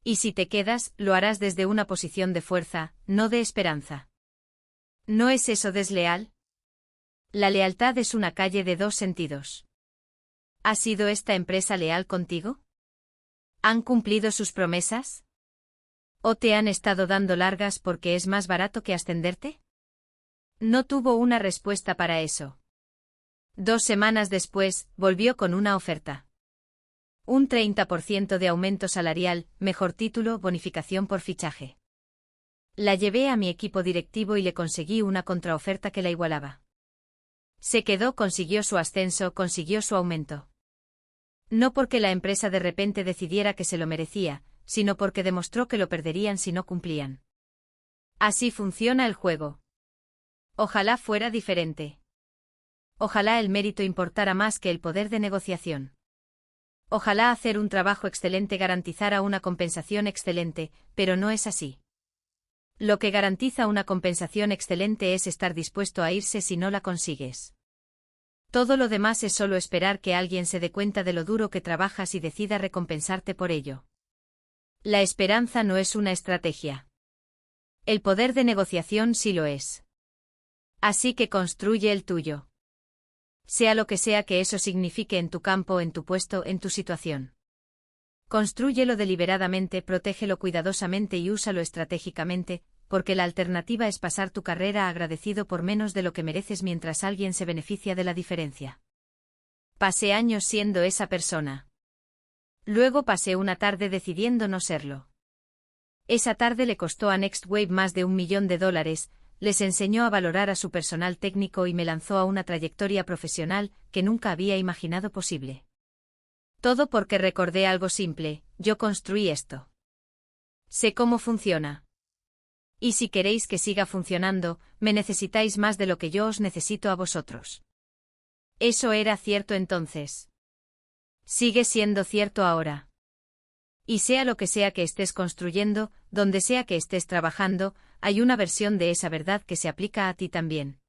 Y si te quedas, lo harás desde una posición de fuerza, no de esperanza. ¿No es eso desleal? La lealtad es una calle de dos sentidos. ¿Ha sido esta empresa leal contigo? ¿Han cumplido sus promesas? ¿O te han estado dando largas porque es más barato que ascenderte? No tuvo una respuesta para eso. 2 semanas después, volvió con una oferta. Un 30% de aumento salarial, mejor título, bonificación por fichaje. La llevé a mi equipo directivo y le conseguí una contraoferta que la igualaba. Se quedó, consiguió su ascenso, consiguió su aumento. No porque la empresa de repente decidiera que se lo merecía, sino porque demostró que lo perderían si no cumplían. Así funciona el juego. Ojalá fuera diferente. Ojalá el mérito importara más que el poder de negociación. Ojalá hacer un trabajo excelente garantizara una compensación excelente, pero no es así. Lo que garantiza una compensación excelente es estar dispuesto a irse si no la consigues. Todo lo demás es solo esperar que alguien se dé cuenta de lo duro que trabajas y decida recompensarte por ello. La esperanza no es una estrategia. El poder de negociación sí lo es. Así que construye el tuyo. Sea lo que sea que eso signifique en tu campo, en tu puesto, en tu situación. Constrúyelo deliberadamente, protégelo cuidadosamente y úsalo estratégicamente, porque la alternativa es pasar tu carrera agradecido por menos de lo que mereces mientras alguien se beneficia de la diferencia. Pasé años siendo esa persona. Luego pasé una tarde decidiendo no serlo. Esa tarde le costó a Next Wave más de $1 millón, les enseñó a valorar a su personal técnico y me lanzó a una trayectoria profesional que nunca había imaginado posible. Todo porque recordé algo simple: yo construí esto. Sé cómo funciona. Y si queréis que siga funcionando, me necesitáis más de lo que yo os necesito a vosotros. Eso era cierto entonces. Sigue siendo cierto ahora. Y sea lo que sea que estés construyendo, donde sea que estés trabajando, hay una versión de esa verdad que se aplica a ti también.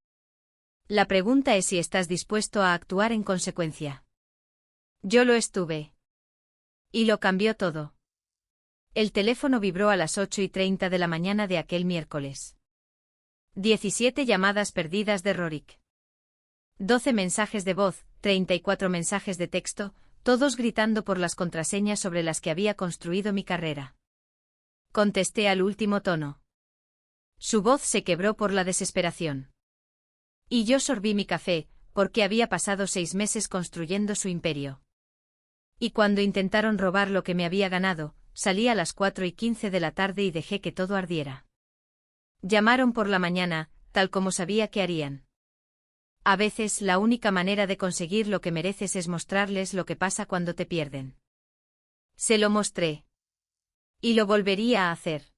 La pregunta es si estás dispuesto a actuar en consecuencia. Yo lo estuve. Y lo cambió todo. El teléfono vibró a las 8:30 de la mañana de aquel miércoles. 17 llamadas perdidas de Rorik. 12 mensajes de voz, 34 mensajes de texto, todos gritando por las contraseñas sobre las que había construido mi carrera. Contesté al último tono. Su voz se quebró por la desesperación. Y yo sorbí mi café, porque había pasado 6 meses construyendo su imperio. Y cuando intentaron robar lo que me había ganado, salí a las 4:15 de la tarde y dejé que todo ardiera. Llamaron por la mañana, tal como sabía que harían. A veces la única manera de conseguir lo que mereces es mostrarles lo que pasa cuando te pierden. Se lo mostré. Y lo volvería a hacer.